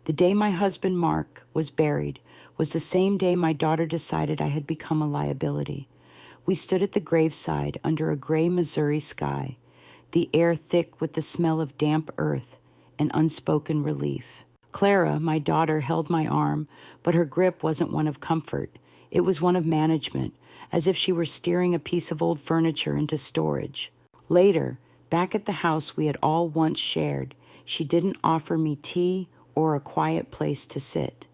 The day my husband Mark was buried was the same day my daughter decided I had become a liability. We stood at the graveside under a gray Missouri sky, the air thick with the smell of damp earth and unspoken relief. Clara, my daughter, held my arm, but her grip wasn't one of comfort. It was one of management, as if she were steering a piece of old furniture into storage. Later, back at the house we had all once shared, she didn't offer me tea or a quiet place to sit.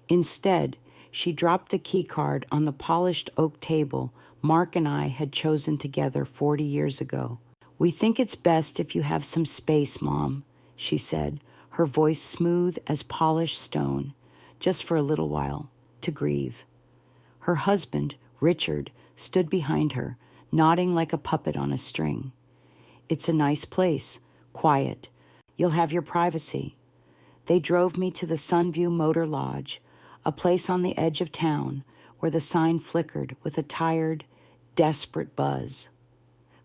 Instead, she dropped a key card on the polished oak table Mark and I had chosen together 40 years ago. "We think it's best if you have some space, Mom," she said, her voice smooth as polished stone, "just for a little while, to grieve." Her husband, Richard, stood behind her, nodding like a puppet on a string. "It's a nice place, quiet. You'll have your privacy." They drove me to the Sunview Motor Lodge, a place on the edge of town where the sign flickered with a tired, desperate buzz.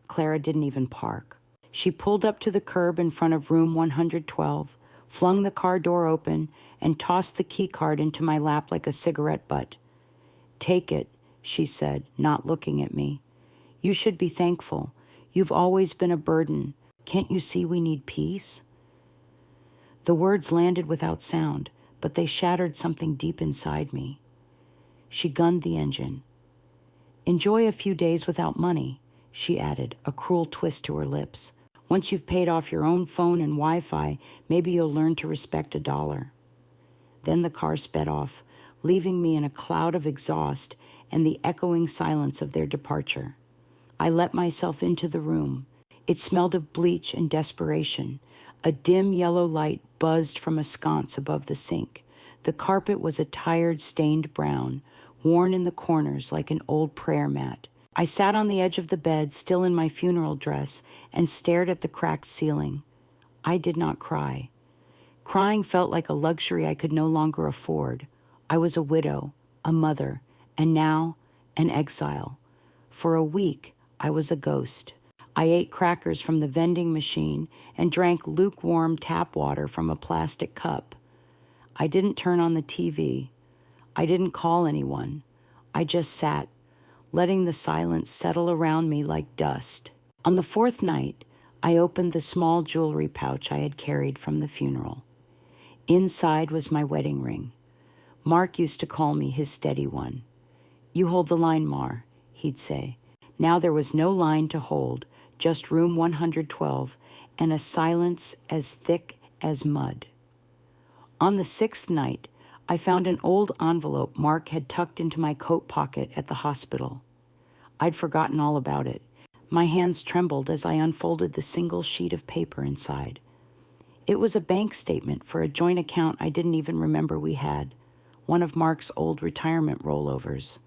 Clara didn't even park. She pulled up to the curb in front of room 112, flung the car door open, and tossed the key card into my lap like a cigarette butt. "Take it," she said, not looking at me. "You should be thankful. You've always been a burden. Can't you see we need peace?" The words landed without sound, but they shattered something deep inside me. She gunned the engine. "Enjoy a few days without money," she added, a cruel twist to her lips. "Once you've paid off your own phone and Wi-Fi, maybe you'll learn to respect $1. Then the car sped off, leaving me in a cloud of exhaust and the echoing silence of their departure. I let myself into the room. It smelled of bleach and desperation. A dim yellow light buzzed from a sconce above the sink. The carpet was a tired, stained brown, worn in the corners like an old prayer mat. I sat on the edge of the bed, still in my funeral dress, and stared at the cracked ceiling. I did not cry. Crying felt like a luxury I could no longer afford. I was a widow, a mother, and now an exile. For a week, I was a ghost. I ate crackers from the vending machine and drank lukewarm tap water from a plastic cup. I didn't turn on the TV. I didn't call anyone. I just sat, letting the silence settle around me like dust. On the fourth night, I opened the small jewelry pouch I had carried from the funeral. Inside was my wedding ring. Mark used to call me his steady one. "You hold the line, Mar," he'd say. Now there was no line to hold, just room 112, and a silence as thick as mud. On the sixth night, I found an old envelope Mark had tucked into my coat pocket at the hospital. I'd forgotten all about it. My hands trembled as I unfolded the single sheet of paper inside. It was a bank statement for a joint account I didn't even remember we had, one of Mark's old retirement rollovers.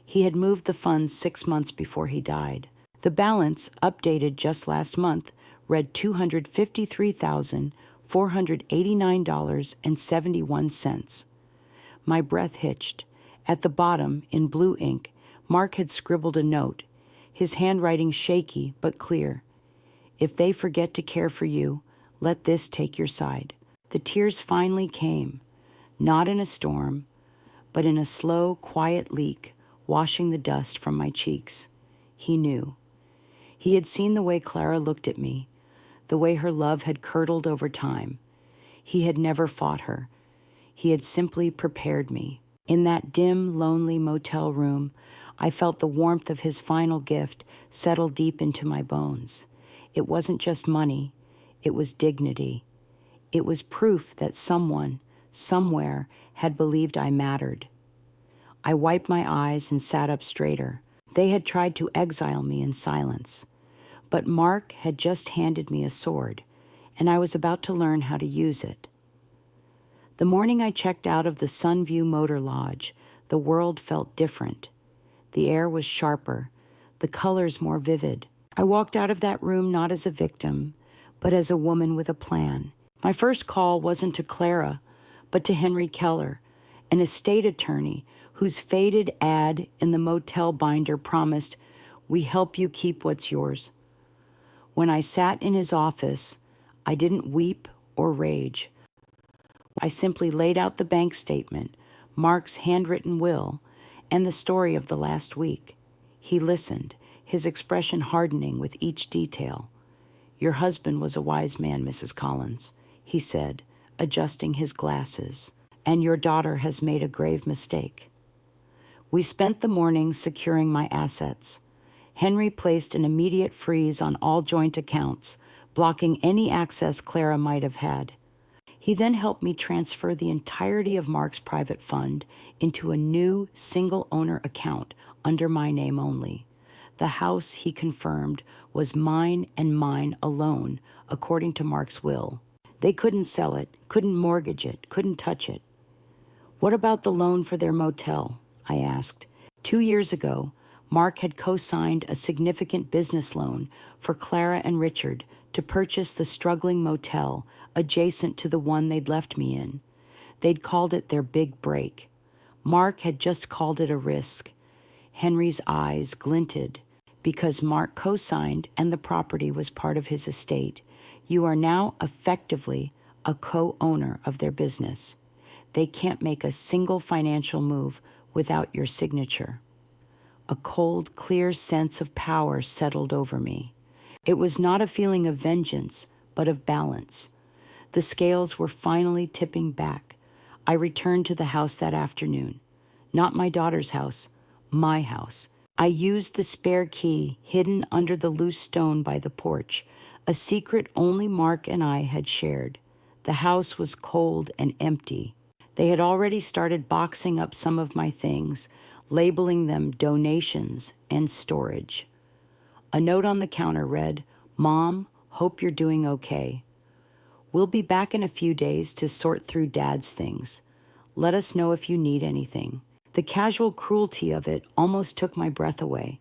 He had moved the funds 6 months before he died. The balance, updated just last month, read $253,489.71. My breath hitched. At the bottom, in blue ink, Mark had scribbled a note, his handwriting shaky but clear. "If they forget to care for you, let this take your side." The tears finally came, not in a storm, but in a slow, quiet leak, washing the dust from my cheeks. He knew. He had seen the way Clara looked at me, the way her love had curdled over time. He had never fought her. He had simply prepared me. In that dim, lonely motel room, I felt the warmth of his final gift settle deep into my bones. It wasn't just money. It was dignity. It was proof that someone, somewhere, had believed I mattered. I wiped my eyes and sat up straighter. They had tried to exile me in silence. But Mark had just handed me a sword, and I was about to learn how to use it. The morning I checked out of the Sunview Motor Lodge, the world felt different. The air was sharper, the colors more vivid. I walked out of that room not as a victim, but as a woman with a plan. My first call wasn't to Clara, but to Henry Keller, an estate attorney whose faded ad in the motel binder promised, "We help you keep what's yours." When I sat in his office, I didn't weep or rage. I simply laid out the bank statement, Mark's handwritten will, and the story of the last week. He listened, his expression hardening with each detail. "Your husband was a wise man, Mrs. Collins," he said, adjusting his glasses, "and your daughter has made a grave mistake." We spent the morning securing my assets. Henry placed an immediate freeze on all joint accounts, blocking any access Clara might have had. He then helped me transfer the entirety of Mark's private fund into a new single-owner account under my name only. The house, he confirmed, was mine and mine alone, according to Mark's will. They couldn't sell it, couldn't mortgage it, couldn't touch it. "What about the loan for their motel?" I asked. 2 years ago, Mark had co-signed a significant business loan for Clara and Richard to purchase the struggling motel adjacent to the one they'd left me in. They'd called it their big break. Mark had just called it a risk. Henry's eyes glinted. "Because Mark co-signed and the property was part of his estate, you are now effectively a co-owner of their business. They can't make a single financial move without your signature." A cold, clear sense of power settled over me. It was not a feeling of vengeance, but of balance. The scales were finally tipping back. I returned to the house that afternoon. Not my daughter's house, my house. I used the spare key hidden under the loose stone by the porch, a secret only Mark and I had shared. The house was cold and empty. They had already started boxing up some of my things, labeling them donations and storage. A note on the counter read, "Mom, hope you're doing okay. We'll be back in a few days to sort through Dad's things. Let us know if you need anything." The casual cruelty of it almost took my breath away.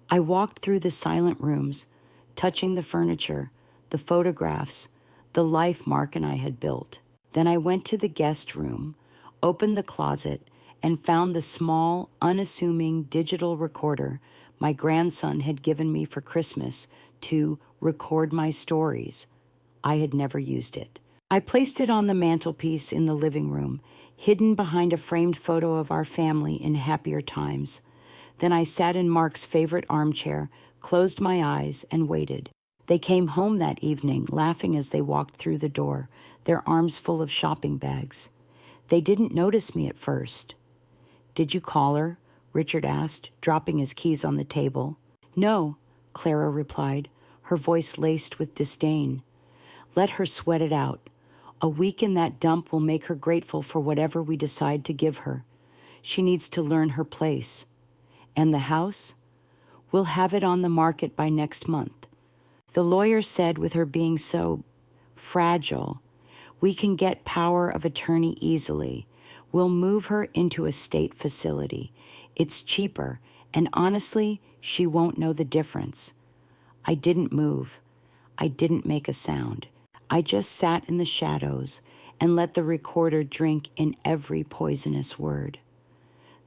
I walked through the silent rooms, touching the furniture, the photographs, the life Mark and I had built. Then I went to the guest room, opened the closet, and found the small, unassuming digital recorder my grandson had given me for Christmas to record my stories. I had never used it. I placed it on the mantelpiece in the living room, hidden behind a framed photo of our family in happier times. Then I sat in Mark's favorite armchair, closed my eyes, and waited. They came home that evening, laughing as they walked through the door, their arms full of shopping bags. They didn't notice me at first. "Did you call her?" Richard asked, dropping his keys on the table. "No," Clara replied, her voice laced with disdain. "Let her sweat it out. A week in that dump will make her grateful for whatever we decide to give her. She needs to learn her place. And the house? We'll have it on the market by next month. The lawyer said with her being so fragile, we can get power of attorney easily. We'll move her into a state facility. It's cheaper, and honestly, she won't know the difference." I didn't move. I didn't make a sound. I just sat in the shadows and let the recorder drink in every poisonous word.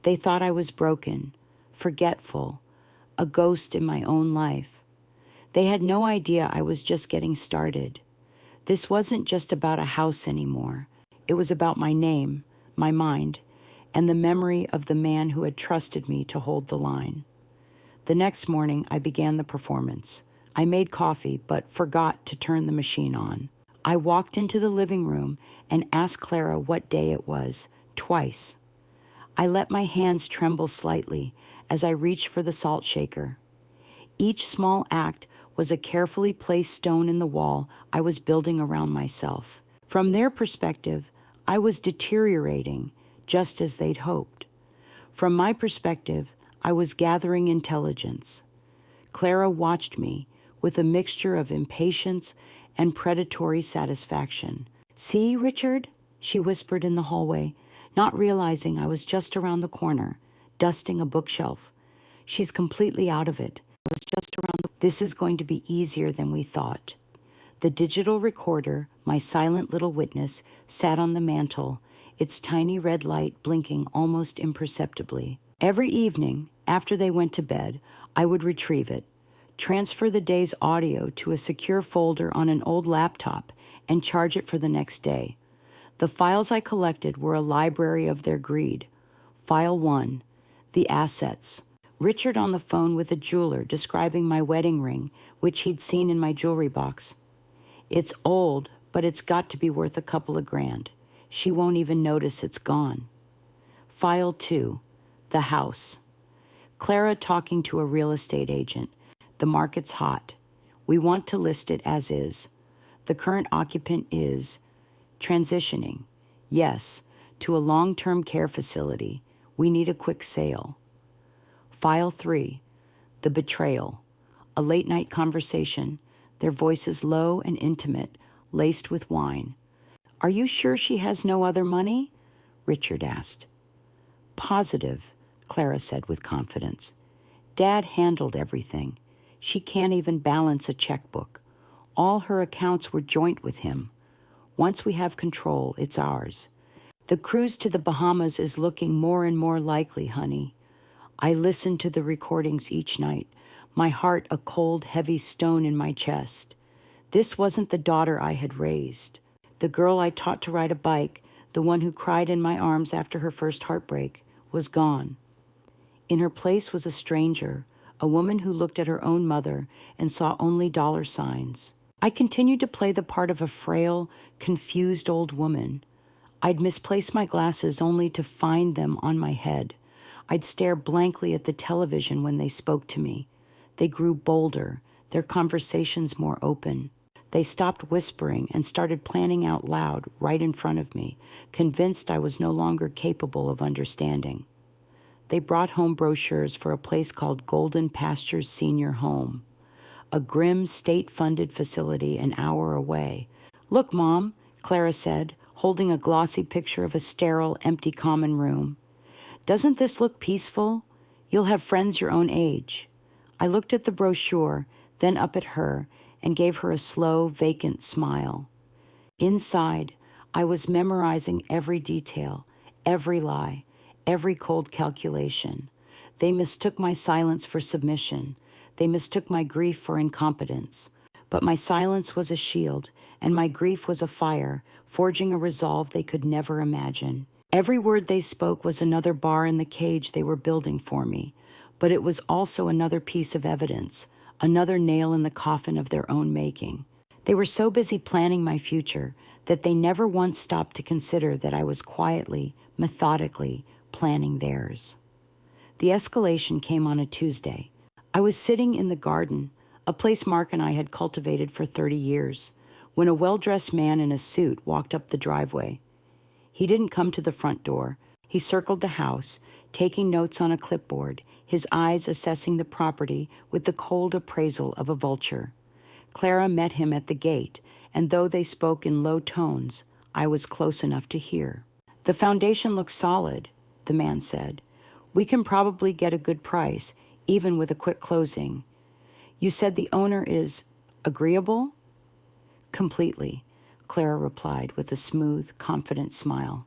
They thought I was broken, forgetful, a ghost in my own life. They had no idea I was just getting started. This wasn't just about a house anymore. It was about my name, my mind, and the memory of the man who had trusted me to hold the line. The next morning, I began the performance. I made coffee, but forgot to turn the machine on. I walked into the living room and asked Clara what day it was, twice. I let my hands tremble slightly as I reached for the salt shaker. Each small act was a carefully placed stone in the wall I was building around myself. From their perspective, I was deteriorating, just as they'd hoped. From my perspective, I was gathering intelligence. Clara watched me with a mixture of impatience and predatory satisfaction. "See, Richard?" she whispered in the hallway, not realizing I was just around the corner, dusting a bookshelf. "She's completely out of it. I was just around the... This is going to be easier than we thought." The digital recorder, my silent little witness, sat on the mantel, its tiny red light blinking almost imperceptibly. Every evening, after they went to bed, I would retrieve it, transfer the day's audio to a secure folder on an old laptop, and charge it for the next day. The files I collected were a library of their greed. File 1, the assets. Richard on the phone with a jeweler describing my wedding ring, which he'd seen in my jewelry box. It's old, but it's got to be worth a couple of grand. She won't even notice it's gone. File 2, the house. Clara talking to a real estate agent. The market's hot. We want to list it as is. The current occupant is transitioning. Yes, to a long-term care facility. We need a quick sale. File 3, the betrayal. A late-night conversation, their voices low and intimate, laced with wine. Are you sure she has no other money? Richard asked. Positive, Clara said with confidence. Dad handled everything. She can't even balance a checkbook. All her accounts were joint with him. Once we have control, it's ours. The cruise to the Bahamas is looking more and more likely, honey. I listened to the recordings each night, my heart a cold, heavy stone in my chest. This wasn't the daughter I had raised. The girl I taught to ride a bike, the one who cried in my arms after her first heartbreak, was gone. In her place was a stranger, a woman who looked at her own mother and saw only dollar signs. I continued to play the part of a frail, confused old woman. I'd misplace my glasses only to find them on my head. I'd stare blankly at the television when they spoke to me. They grew bolder, their conversations more open. They stopped whispering and started planning out loud right in front of me, convinced I was no longer capable of understanding. They brought home brochures for a place called Golden Pastures Senior Home, a grim state-funded facility an hour away. Look, Mom, Clara said, holding a glossy picture of a sterile, empty common room. Doesn't this look peaceful? You'll have friends your own age. I looked at the brochure, then up at her, and gave her a slow, vacant smile. Inside, I was memorizing every detail, every lie, every cold calculation. They mistook my silence for submission. They mistook my grief for incompetence. But my silence was a shield, and my grief was a fire, forging a resolve they could never imagine. Every word they spoke was another bar in the cage they were building for me, but it was also another piece of evidence, another nail in the coffin of their own making. They were so busy planning my future that they never once stopped to consider that I was quietly, methodically planning theirs. The escalation came on a Tuesday. I was sitting in the garden, a place Mark and I had cultivated for 30 years, when a well-dressed man in a suit walked up the driveway. He didn't come to the front door. He circled the house, taking notes on a clipboard, his eyes assessing the property with the cold appraisal of a vulture. Clara met him at the gate, and though they spoke in low tones, I was close enough to hear. The foundation looks solid, the man said. We can probably get a good price, even with a quick closing. You said the owner is agreeable? Completely, Clara replied with a smooth, confident smile.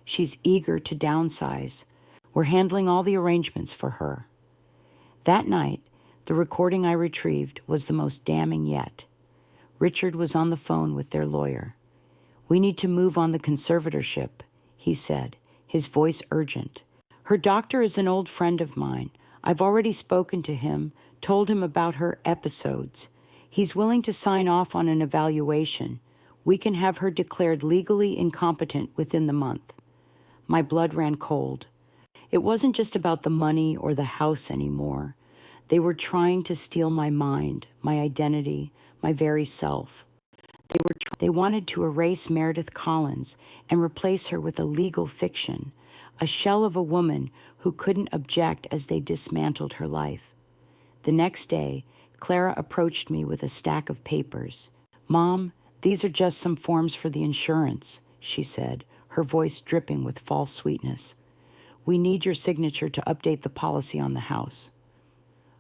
She's eager to downsize. We're handling all the arrangements for her. That night, the recording I retrieved was the most damning yet. Richard was on the phone with their lawyer. We need to move on the conservatorship, he said, his voice urgent. Her doctor is an old friend of mine. I've already spoken to him, told him about her episodes. He's willing to sign off on an evaluation. We can have her declared legally incompetent within the month. My blood ran cold. It wasn't just about the money or the house anymore. They were trying to steal my mind, my identity, my very self. They wanted to erase Meredith Collins and replace her with a legal fiction, a shell of a woman who couldn't object as they dismantled her life. The next day, Clara approached me with a stack of papers. Mom, these are just some forms for the insurance, she said, her voice dripping with false sweetness. We need your signature to update the policy on the house.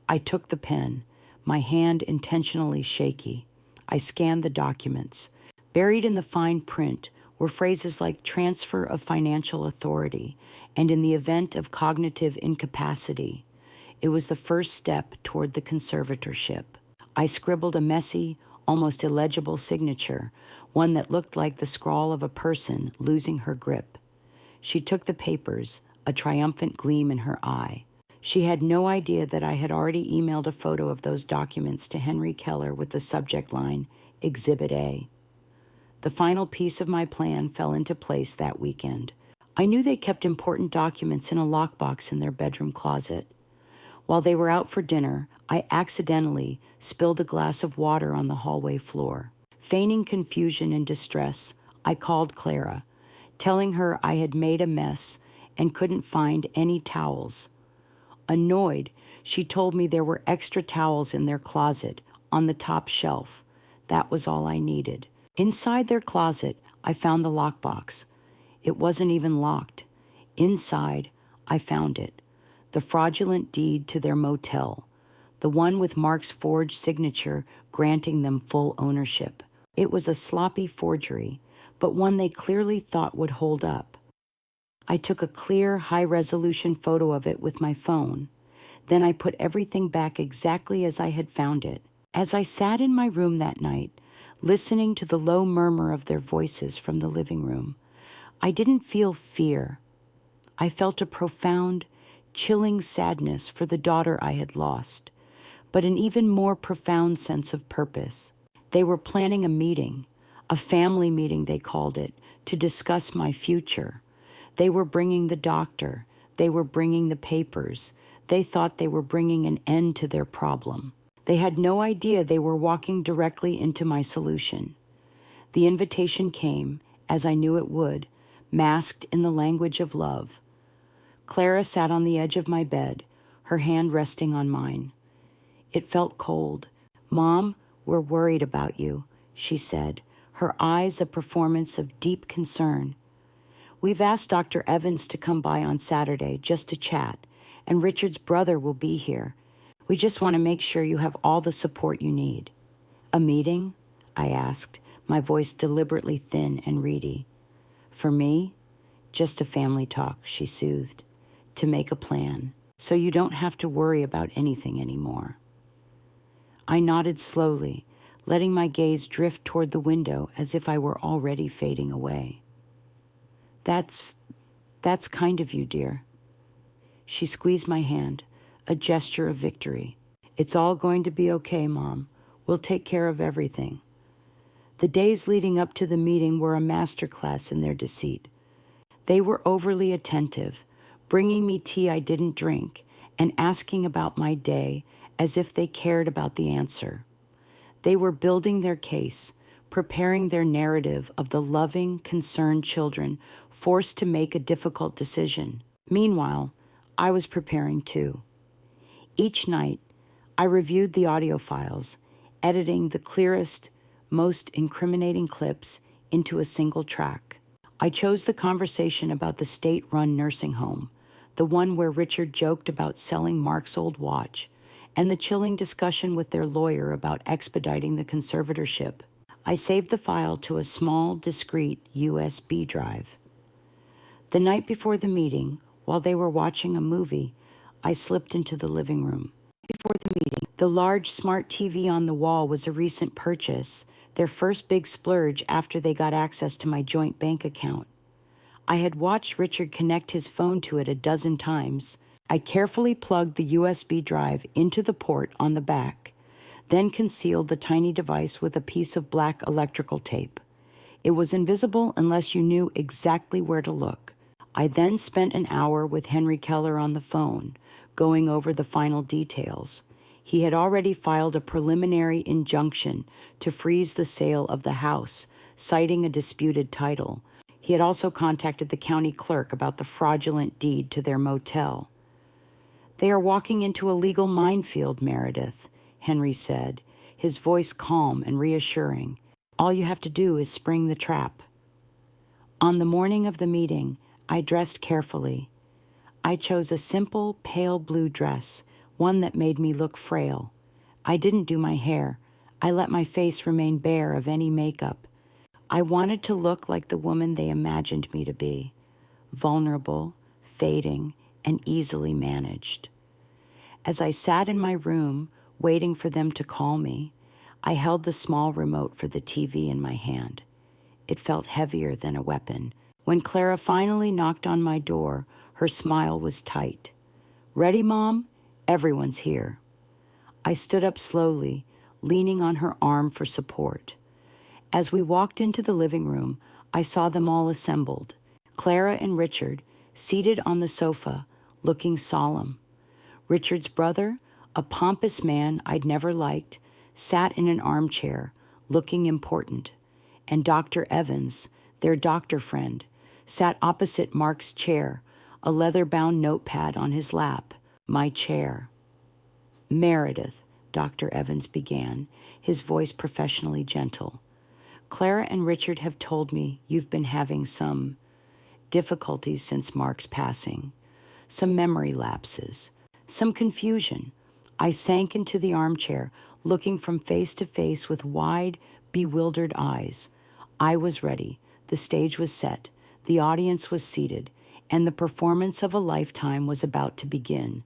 I took the pen, my hand intentionally shaky. I scanned the documents. Buried in the fine print were phrases like transfer of financial authority and in the event of cognitive incapacity. It was the first step toward the conservatorship. I scribbled a messy, almost illegible signature, one that looked like the scrawl of a person losing her grip. She took the papers, a triumphant gleam in her eye. She had no idea that I had already emailed a photo of those documents to Henry Keller with the subject line, Exhibit A. The final piece of my plan fell into place that weekend. I knew they kept important documents in a lockbox in their bedroom closet. While they were out for dinner, I accidentally spilled a glass of water on the hallway floor. Feigning confusion and distress, I called Clara, telling her I had made a mess and couldn't find any towels. Annoyed, she told me there were extra towels in their closet on the top shelf. That was all I needed. Inside their closet, I found the lockbox. It wasn't even locked. Inside, I found it. The fraudulent deed to their motel. The one with Mark's forged signature granting them full ownership. It was a sloppy forgery, but one they clearly thought would hold up. I took a clear, high-resolution photo of it with my phone. Then I put everything back exactly as I had found it. As I sat in my room that night, listening to the low murmur of their voices from the living room, I didn't feel fear. I felt a profound, chilling sadness for the daughter I had lost, but an even more profound sense of purpose. They were planning a meeting, a family meeting they called it, to discuss my future. They were bringing the doctor. They were bringing the papers. They thought they were bringing an end to their problem. They had no idea they were walking directly into my solution. The invitation came, as I knew it would, masked in the language of love. Clara sat on the edge of my bed, her hand resting on mine. It felt cold. "Mom, we're worried about you," she said, her eyes a performance of deep concern. "We've asked Dr. Evans to come by on Saturday just to chat, and Richard's brother will be here. We just want to make sure you have all the support you need." "A meeting?" I asked, my voice deliberately thin and reedy. "For me, just a family talk," she soothed, "to make a plan, so you don't have to worry about anything anymore." I nodded slowly, letting my gaze drift toward the window as if I were already fading away. That's kind of you, dear." She squeezed my hand, a gesture of victory. "It's all going to be okay, Mom. We'll take care of everything." The days leading up to the meeting were a masterclass in their deceit. They were overly attentive, bringing me tea I didn't drink and asking about my day as if they cared about the answer. They were building their case, preparing their narrative of the loving, concerned children forced to make a difficult decision. Meanwhile, I was preparing too. Each night, I reviewed the audio files, editing the clearest, most incriminating clips into a single track. I chose the conversation about the state-run nursing home, the one where Richard joked about selling Mark's old watch, and the chilling discussion with their lawyer about expediting the conservatorship. I saved the file to a small, discreet USB drive. The night before the meeting, while they were watching a movie, I slipped into the living room. Before the meeting, the large smart TV on the wall was a recent purchase, their first big splurge after they got access to my joint bank account. I had watched Richard connect his phone to it a dozen times. I carefully plugged the USB drive into the port on the back, then concealed the tiny device with a piece of black electrical tape. It was invisible unless you knew exactly where to look. I then spent an hour with Henry Keller on the phone, going over the final details. He had already filed a preliminary injunction to freeze the sale of the house, citing a disputed title. He had also contacted the county clerk about the fraudulent deed to their motel. "They are walking into a legal minefield, Meredith," Henry said, his voice calm and reassuring. "All you have to do is spring the trap." On the morning of the meeting, I dressed carefully. I chose a simple, pale blue dress, one that made me look frail. I didn't do my hair. I let my face remain bare of any makeup. I wanted to look like the woman they imagined me to be, vulnerable, fading, and easily managed. As I sat in my room, waiting for them to call me, I held the small remote for the TV in my hand. It felt heavier than a weapon. When Clara finally knocked on my door, her smile was tight. "Ready, Mom? Everyone's here." I stood up slowly, leaning on her arm for support. As we walked into the living room, I saw them all assembled. Clara and Richard, seated on the sofa, looking solemn. Richard's brother, a pompous man I'd never liked, sat in an armchair, looking important. And Dr. Evans, their doctor friend, sat opposite Mark's chair, a leather-bound notepad on his lap, my chair. "Meredith," Dr. Evans began, his voice professionally gentle. "Clara and Richard have told me you've been having some difficulties since Mark's passing, some memory lapses, some confusion." I sank into the armchair, looking from face to face with wide, bewildered eyes. I was ready. The stage was set. The audience was seated, and the performance of a lifetime was about to begin.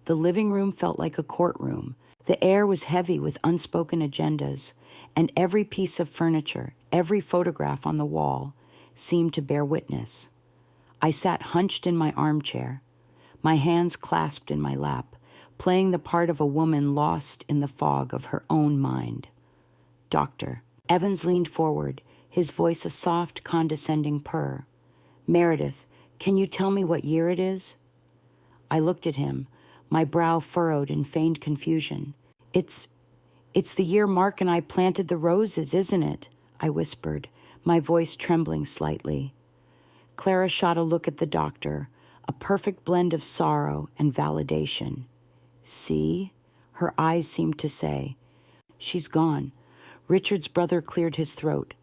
The living room felt like a courtroom. The air was heavy with unspoken agendas, and every piece of furniture, every photograph on the wall, seemed to bear witness. I sat hunched in my armchair, my hands clasped in my lap, playing the part of a woman lost in the fog of her own mind. "Doctor." Evans leaned forward, his voice a soft, condescending purr. "Meredith, can you tell me what year it is?" I looked at him, my brow furrowed in feigned confusion. It's the year Mark and I planted the roses, isn't it?" I whispered, my voice trembling slightly. Clara shot a look at the doctor, a perfect blend of sorrow and validation. "See?" her eyes seemed to say. "She's gone." Richard's brother cleared his throat.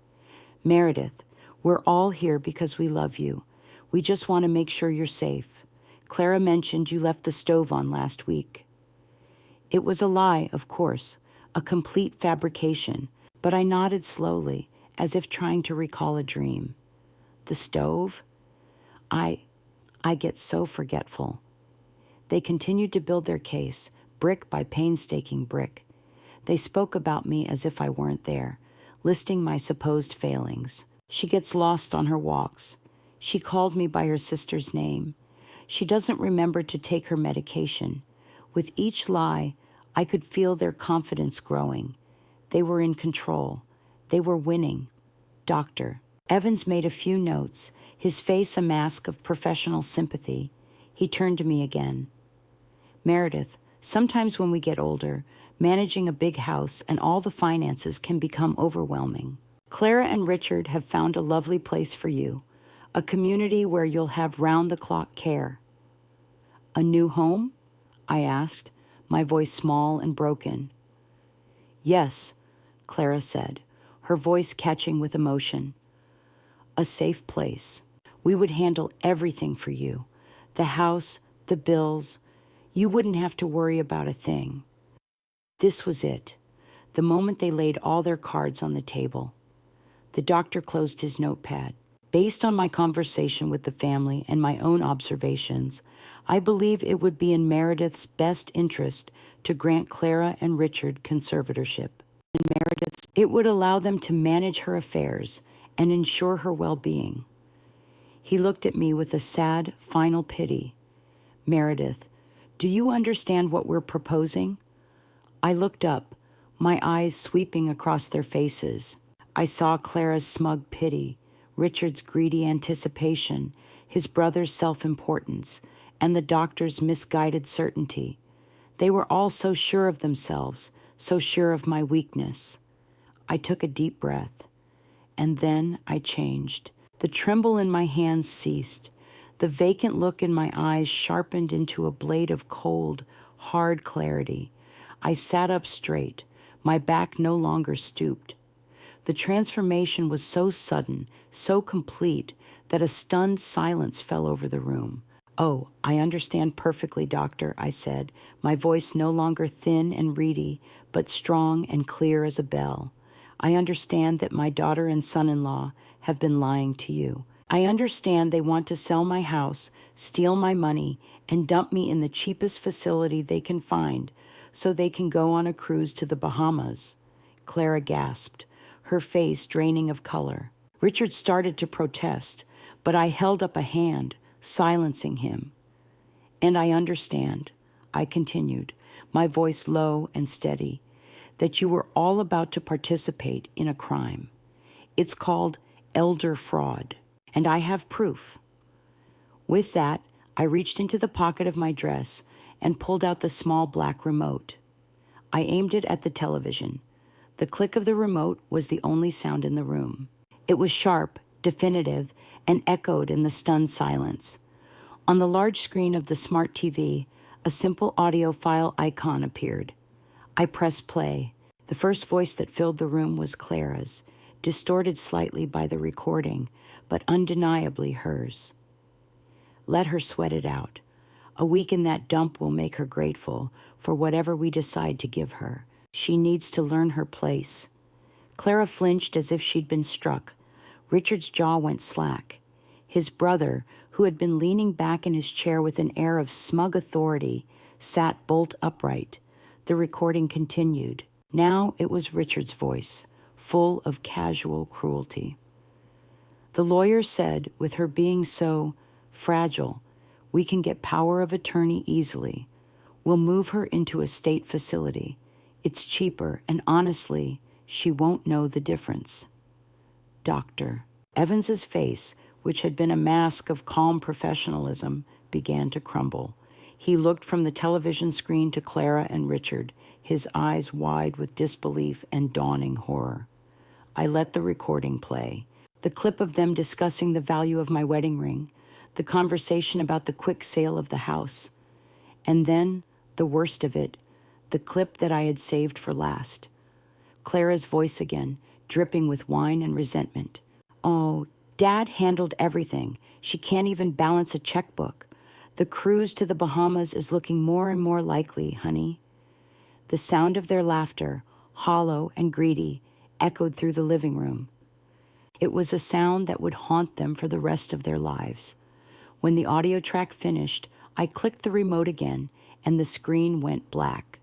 "Meredith, we're all here because we love you. We just want to make sure you're safe. Clara mentioned you left the stove on last week." It was a lie, of course, a complete fabrication, but I nodded slowly, as if trying to recall a dream. "The stove? I get so forgetful." They continued to build their case, brick by painstaking brick. They spoke about me as if I weren't there, listing my supposed failings. "She gets lost on her walks. She called me by her sister's name. She doesn't remember to take her medication." With each lie, I could feel their confidence growing. They were in control. They were winning. "Doctor." Evans made a few notes, his face a mask of professional sympathy. He turned to me again. "Meredith, sometimes when we get older, managing a big house and all the finances can become overwhelming. Clara and Richard have found a lovely place for you, a community where you'll have round-the-clock care." "A new home?" I asked, my voice small and broken. "Yes," Clara said, her voice catching with emotion. "A safe place. We would handle everything for you. The house, the bills. You wouldn't have to worry about a thing." This was it, the moment they laid all their cards on the table. The doctor closed his notepad. "Based on my conversation with the family and my own observations, I believe it would be in Meredith's best interest to grant Clara and Richard conservatorship. It would allow them to manage her affairs and ensure her well-being." He looked at me with a sad, final pity. "Meredith, do you understand what we're proposing?" I looked up, my eyes sweeping across their faces. I saw Clara's smug pity, Richard's greedy anticipation, his brother's self-importance, and the doctor's misguided certainty. They were all so sure of themselves, so sure of my weakness. I took a deep breath, and then I changed. The tremble in my hands ceased. The vacant look in my eyes sharpened into a blade of cold, hard clarity. I sat up straight, my back no longer stooped. The transformation was so sudden, so complete, that a stunned silence fell over the room. "Oh, I understand perfectly, Doctor," I said, my voice no longer thin and reedy, but strong and clear as a bell. "I understand that my daughter and son-in-law have been lying to you. I understand they want to sell my house, steal my money, and dump me in the cheapest facility they can find so they can go on a cruise to the Bahamas." Clara gasped, her face draining of color. Richard started to protest, but I held up a hand, silencing him. And I understand, I continued, my voice low and steady, that you were all about to participate in a crime. It's called elder fraud, and I have proof. With that, I reached into the pocket of my dress and pulled out the small black remote. I aimed it at the television. The click of the remote was the only sound in the room. It was sharp, definitive, and echoed in the stunned silence. On the large screen of the smart TV, a simple audio file icon appeared. I pressed play. The first voice that filled the room was Clara's, distorted slightly by the recording, but undeniably hers. Let her sweat it out. A week in that dump will make her grateful for whatever we decide to give her. She needs to learn her place. Clara flinched as if she'd been struck. Richard's jaw went slack. His brother, who had been leaning back in his chair with an air of smug authority, sat bolt upright. The recording continued. Now it was Richard's voice, full of casual cruelty. The lawyer said, with her being so fragile, we can get power of attorney easily. We'll move her into a state facility. It's cheaper, and honestly, she won't know the difference. Doctor. Evans's face, which had been a mask of calm professionalism, began to crumble. He looked from the television screen to Clara and Richard, his eyes wide with disbelief and dawning horror. I let the recording play. The clip of them discussing the value of my wedding ring, the conversation about the quick sale of the house, and then, the worst of it, the clip that I had saved for last. Clara's voice again, dripping with wine and resentment. Oh, Dad handled everything. She can't even balance a checkbook. The cruise to the Bahamas is looking more and more likely, honey. The sound of their laughter, hollow and greedy, echoed through the living room. It was a sound that would haunt them for the rest of their lives. When the audio track finished, I clicked the remote again, and the screen went black.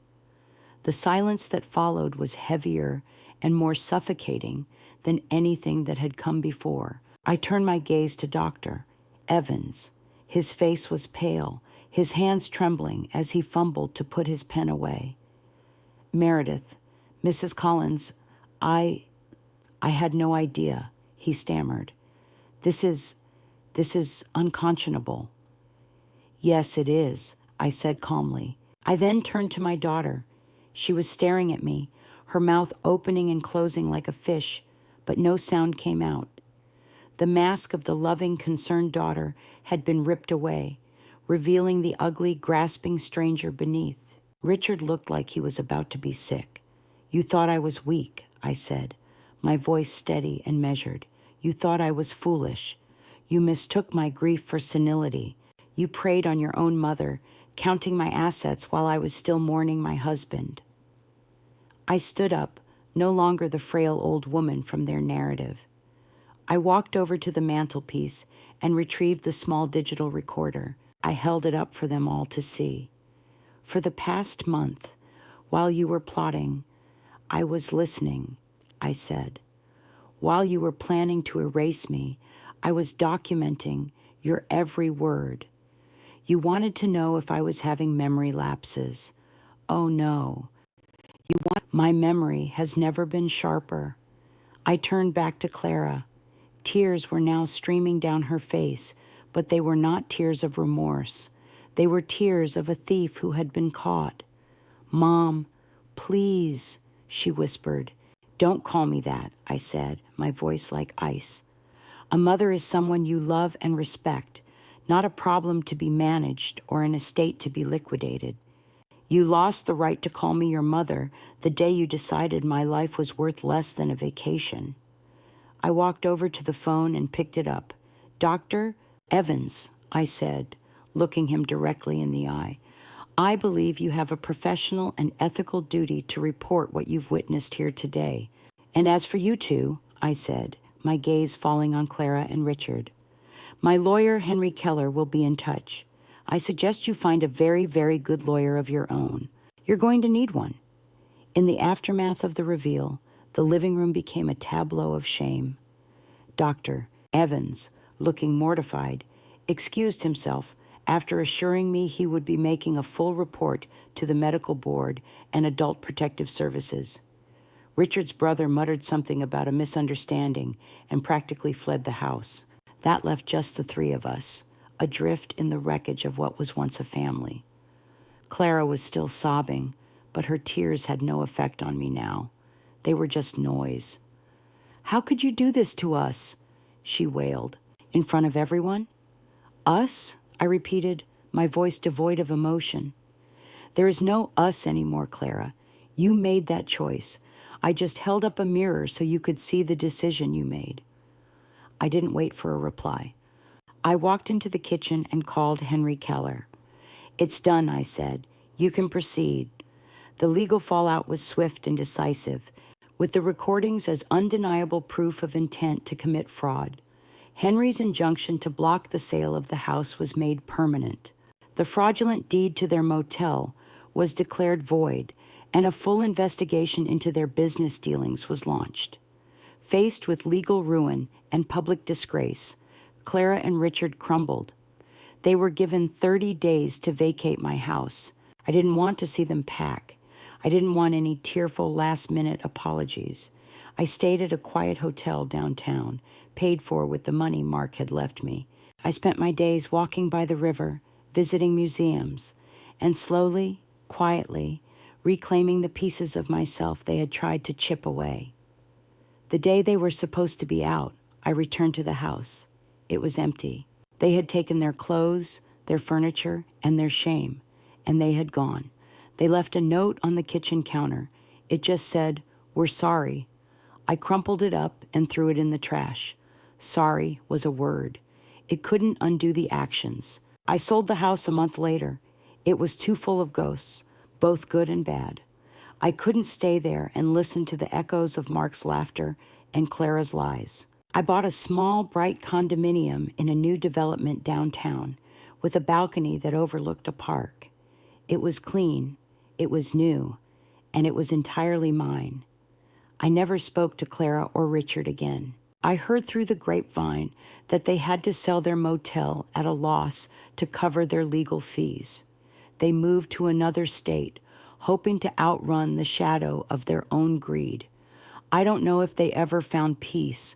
The silence that followed was heavier and more suffocating than anything that had come before. I turned my gaze to Dr. Evans. His face was pale, his hands trembling as he fumbled to put his pen away. Meredith, Mrs. Collins, I had no idea, he stammered. This is unconscionable. Yes, it is, I said calmly. I then turned to my daughter. She was staring at me, her mouth opening and closing like a fish, but no sound came out. The mask of the loving, concerned daughter had been ripped away, revealing the ugly, grasping stranger beneath. Richard looked like he was about to be sick. You thought I was weak, I said, my voice steady and measured. You thought I was foolish. You mistook my grief for senility. You preyed on your own mother, counting my assets while I was still mourning my husband. I stood up, no longer the frail old woman from their narrative. I walked over to the mantelpiece and retrieved the small digital recorder. I held it up for them all to see. For the past month, while you were plotting, I was listening, I said. While you were planning to erase me, I was documenting your every word. You wanted to know if I was having memory lapses. Oh no. My memory has never been sharper. I turned back to Clara. Tears were now streaming down her face, but they were not tears of remorse. They were tears of a thief who had been caught. Mom, please, she whispered. Don't call me that, I said, my voice like ice. A mother is someone you love and respect, not a problem to be managed or an estate to be liquidated. You lost the right to call me your mother the day you decided my life was worth less than a vacation. I walked over to the phone and picked it up. Dr. Evans, I said, looking him directly in the eye. I believe you have a professional and ethical duty to report what you've witnessed here today. And as for you two, I said, my gaze falling on Clara and Richard, my lawyer, Henry Keller, will be in touch. I suggest you find a very, very good lawyer of your own. You're going to need one. In the aftermath of the reveal, the living room became a tableau of shame. Dr. Evans, looking mortified, excused himself after assuring me he would be making a full report to the medical board and Adult Protective Services. Richard's brother muttered something about a misunderstanding and practically fled the house. That left just the three of us, adrift in the wreckage of what was once a family. Clara was still sobbing, but her tears had no effect on me now. They were just noise. "How could you do this to us?" she wailed. "In front of everyone?" "Us?" I repeated, my voice devoid of emotion. "There is no us anymore, Clara. You made that choice. I just held up a mirror so you could see the decision you made." I didn't wait for a reply. I walked into the kitchen and called Henry Keller. "It's done," I said. "You can proceed." The legal fallout was swift and decisive, with the recordings as undeniable proof of intent to commit fraud. Henry's injunction to block the sale of the house was made permanent. The fraudulent deed to their motel was declared void, and a full investigation into their business dealings was launched. Faced with legal ruin and public disgrace, Clara and Richard crumbled. They were given 30 days to vacate my house. I didn't want to see them pack. I didn't want any tearful last-minute apologies. I stayed at a quiet hotel downtown, paid for with the money Mark had left me. I spent my days walking by the river, visiting museums, and slowly, quietly, reclaiming the pieces of myself they had tried to chip away. The day they were supposed to be out, I returned to the house. It was empty. They had taken their clothes, their furniture, and their shame, and they had gone. They left a note on the kitchen counter. It just said, "We're sorry." I crumpled it up and threw it in the trash. Sorry was a word. It couldn't undo the actions. I sold the house a month later. It was too full of ghosts, both good and bad. I couldn't stay there and listen to the echoes of Mark's laughter and Clara's lies. I bought a small, bright condominium in a new development downtown with a balcony that overlooked a park. It was clean, it was new, and it was entirely mine. I never spoke to Clara or Richard again. I heard through the grapevine that they had to sell their motel at a loss to cover their legal fees. They moved to another state, hoping to outrun the shadow of their own greed. I don't know if they ever found peace.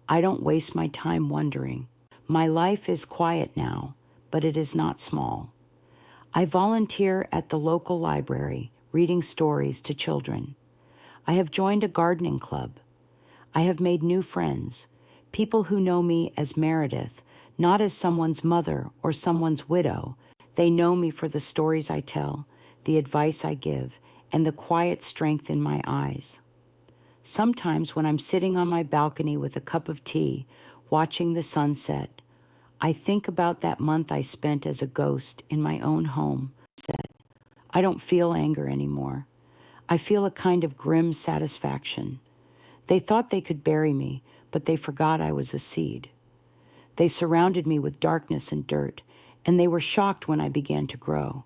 I don't waste my time wondering. My life is quiet now, but it is not small. I volunteer at the local library, reading stories to children. I have joined a gardening club. I have made new friends, people who know me as Meredith, not as someone's mother or someone's widow. They know me for the stories I tell, the advice I give, and the quiet strength in my eyes. Sometimes when I'm sitting on my balcony with a cup of tea, watching the sunset, I think about that month I spent as a ghost in my own home. I don't feel anger anymore. I feel a kind of grim satisfaction. They thought they could bury me, but they forgot I was a seed. They surrounded me with darkness and dirt, and they were shocked when I began to grow.